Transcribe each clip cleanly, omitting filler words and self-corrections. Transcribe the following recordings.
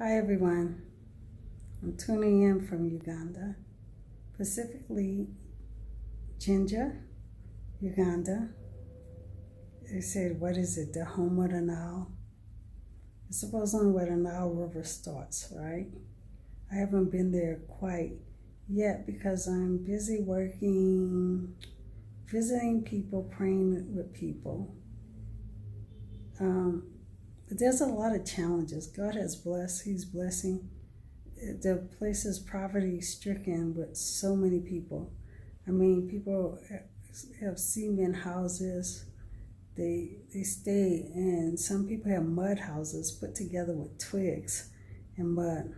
Hi everyone, I'm tuning in from Uganda, specifically Jinja, Uganda. They said, what is it, the home of the Nile? It's supposedly where the Nile River starts, right? I haven't been there quite yet because I'm busy working, visiting people, praying with people. But there's a lot of challenges. God has blessed, He's blessing. The place is poverty stricken with so many people. I mean, people have cement houses. They stay, and some people have mud houses put together with twigs and mud.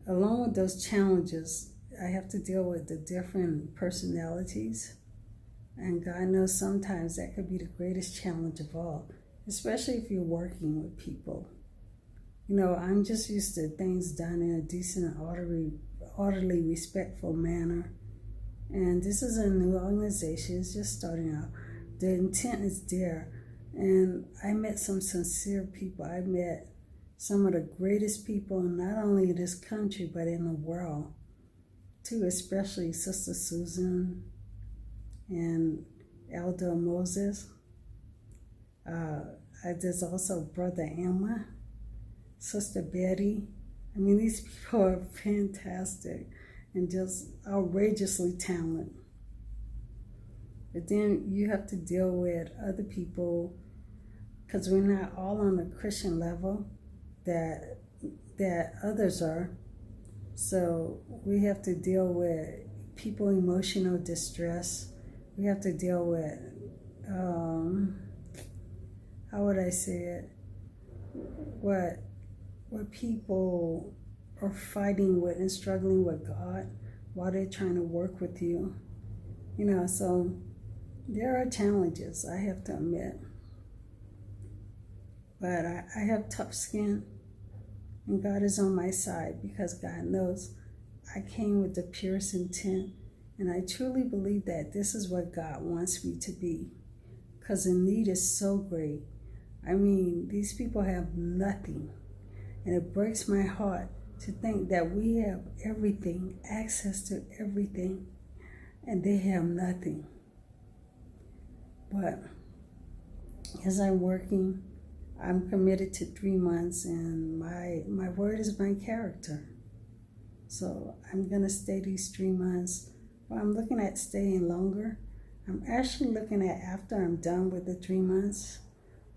Along with those challenges, I have to deal with the different personalities. And God knows sometimes that could be the greatest challenge of all, especially if you're working with people. You know, I'm just used to things done in a decent, orderly, respectful manner. And this is a new organization. It's just starting out. The intent is there. And I met some sincere people. I met some of the greatest people, not only in this country, but in the world, too, especially Sister Susan and Elder Moses. There's also Brother Emma, Sister Betty. I mean, these people are fantastic and just outrageously talented. But then you have to deal with other people because we're not all on the Christian level that others are. So we have to deal with people emotional distress. We have to deal with, how would I say it? What people are fighting with and struggling with God while they're trying to work with you. You know, so there are challenges, I have to admit. But I have tough skin, and God is on my side because God knows I came with the purest intent, and I truly believe that this is what God wants me to be because the need is so great. I mean, these people have nothing, and it breaks my heart to think that we have everything, access to everything, and they have nothing. But as I'm working, I'm committed to 3 months, and my word is my character. So I'm going to stay these 3 months. But I'm looking at staying longer. I'm actually looking at after I'm done with the 3 months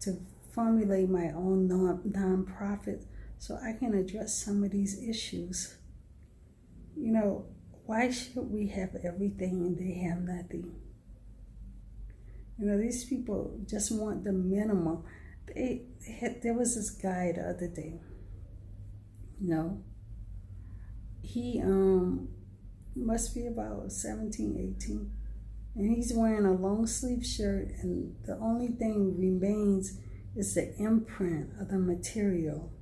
to formulate my own non-profit so I can address some of these issues. You know, why should we have everything and they have nothing? You know, these people just want the minimum. There was this guy the other day, you know, he must be about 17, 18, and he's wearing a long sleeve shirt, and the only thing remains is the imprint of the material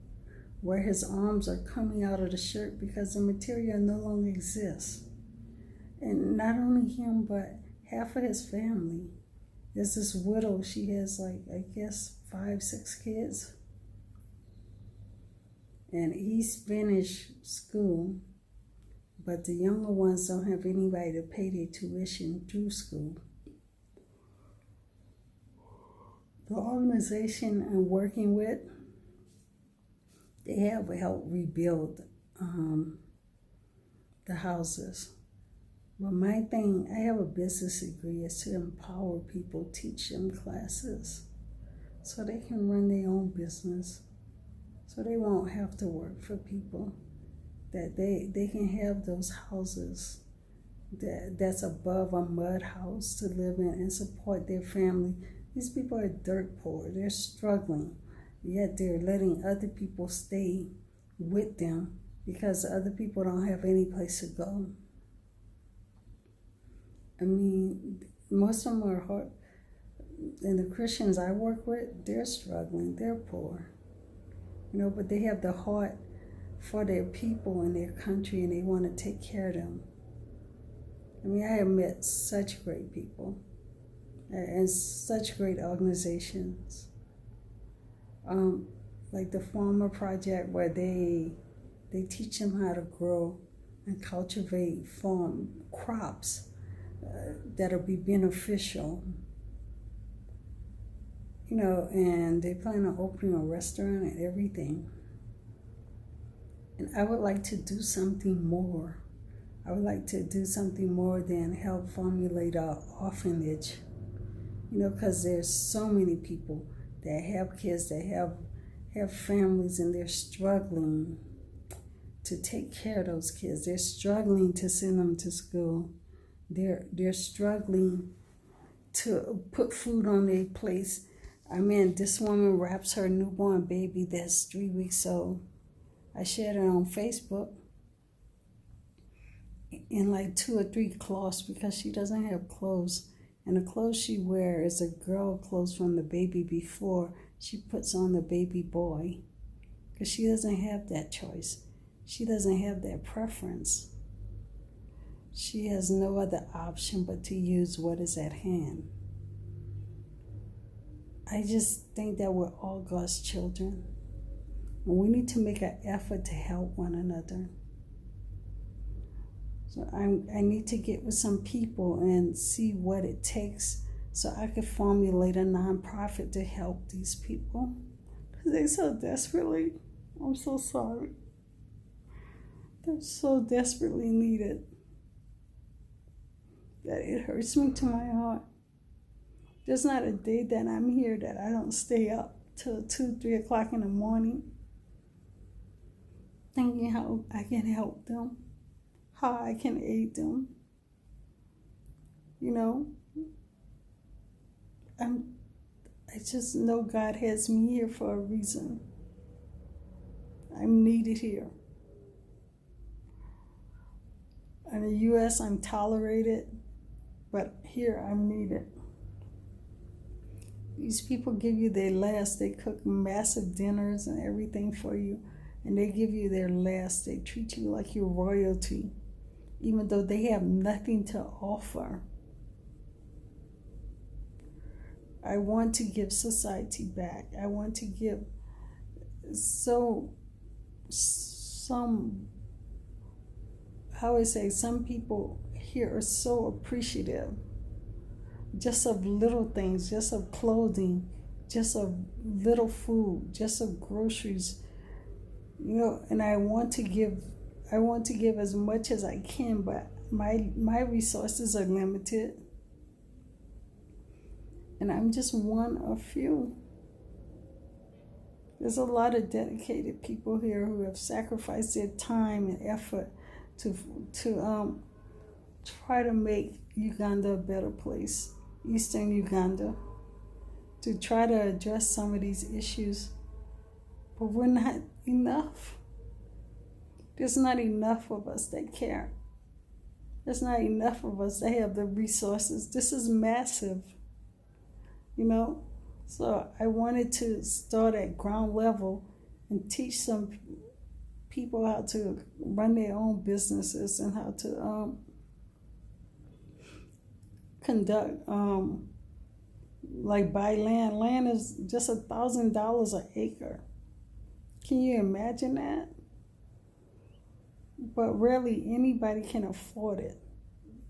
where his arms are coming out of the shirt because the material no longer exists. And not only him, but half of his family. There's this widow, she has I guess 5, 6 kids. And he's finished school, but the younger ones don't have anybody to pay their tuition through school. The organization I'm working with, they have helped rebuild the houses. But my thing, I have a business degree, is to empower people, teach them classes so they can run their own business, so they won't have to work for people, that they can have those houses that's above a mud house to live in and support their family. These people are dirt poor, they're struggling, yet they're letting other people stay with them because other people don't have any place to go. I mean, most of them are hard, and the Christians I work with, they're struggling, they're poor, you know, but they have the heart for their people and their country, and they want to take care of them. I mean, I have met such great people and such great organizations. like the farmer project where they teach them how to grow and cultivate farm crops that'll be beneficial. And they plan on opening a restaurant and everything. And I would like to do something more. I would like to do something more than help formulate an orphanage. Because there's so many people that have kids, that have families, and they're struggling to take care of those kids. They're struggling to send them to school. They're struggling to put food on their plates. I mean, this woman wraps her newborn baby that's 3 weeks old. I shared it on Facebook in like 2 or 3 cloths because she doesn't have clothes. And the clothes she wears is a girl clothes from the baby before she puts on the baby boy. Because she doesn't have that choice. She doesn't have that preference. She has no other option but to use what is at hand. I just think that we're all God's children. And we need to make an effort to help one another. So I need to get with some people and see what it takes so I can formulate a nonprofit to help these people. Because they so desperately, I'm so sorry. They're so desperately needed that it hurts me to my heart. There's not a day that I'm here that I don't stay up till 2, 3 o'clock in the morning thinking how I can help them, how I can aid them. I just know God has me here for a reason. I'm needed here. In the U.S., I'm tolerated, but here I'm needed. These people give you their last. They cook massive dinners and everything for you, and they give you their last. They treat you like you're royalty, even though they have nothing to offer. I want to give society back. I want to give some people here are so appreciative just of little things, just of clothing, just of little food, just of groceries, and I want to give as much as I can, but my resources are limited. And I'm just one of few. There's a lot of dedicated people here who have sacrificed their time and effort to try to make Uganda a better place, Eastern Uganda, to try to address some of these issues. But we're not enough. There's not enough of us that care. There's not enough of us that have the resources. This is massive, So I wanted to start at ground level and teach some people how to run their own businesses and how to conduct, like buy land. Land is just $1,000 an acre. Can you imagine that? But rarely anybody can afford it.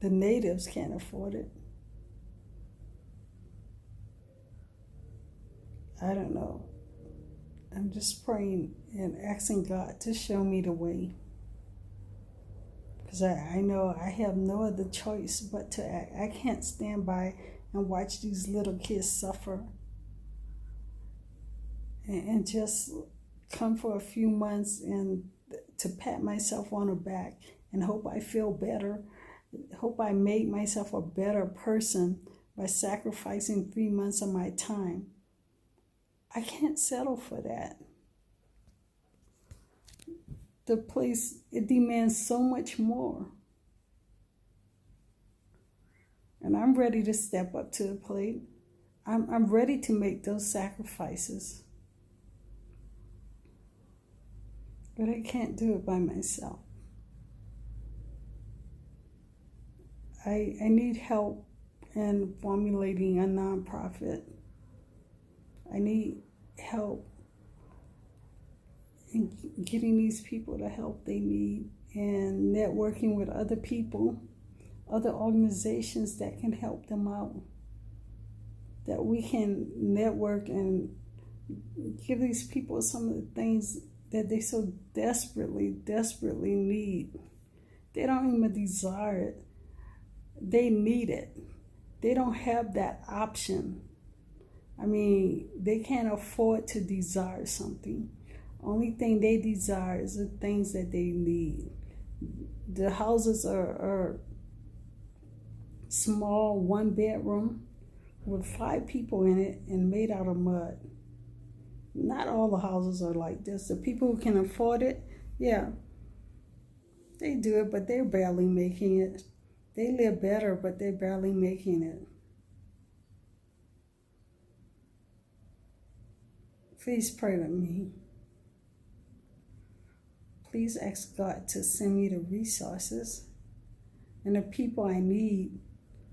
The natives can't afford it. I don't know. I'm just praying and asking God to show me the way. Because I know I have no other choice but to act. I can't stand by and watch these little kids suffer. And just come for a few months and to pat myself on the back and hope I feel better. Hope I made myself a better person by sacrificing 3 months of my time. I can't settle for that. The place, it demands so much more. And I'm ready to step up to the plate. I'm ready to make those sacrifices. But I can't do it by myself. I need help in formulating a nonprofit. I need help and getting these people the help they need, and networking with other people, other organizations that can help them out, that we can network and give these people some of the things that they so desperately need. They don't even desire it. They need it. They don't have that option. I mean, they can't afford to desire something. Only thing they desire is the things that they need. The houses are small, 1 bedroom with 5 people in it and made out of mud. Not all the houses are like this. The people who can afford it, yeah, they do it, but they're barely making it. They live better, but they're barely making it. Please pray with me. Please ask God to send me the resources and the people I need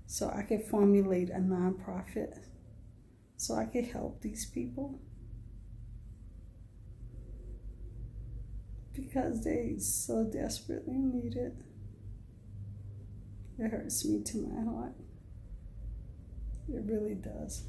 so I can formulate a nonprofit, so I can help these people, because they so desperately need it. It hurts me to my heart. It really does.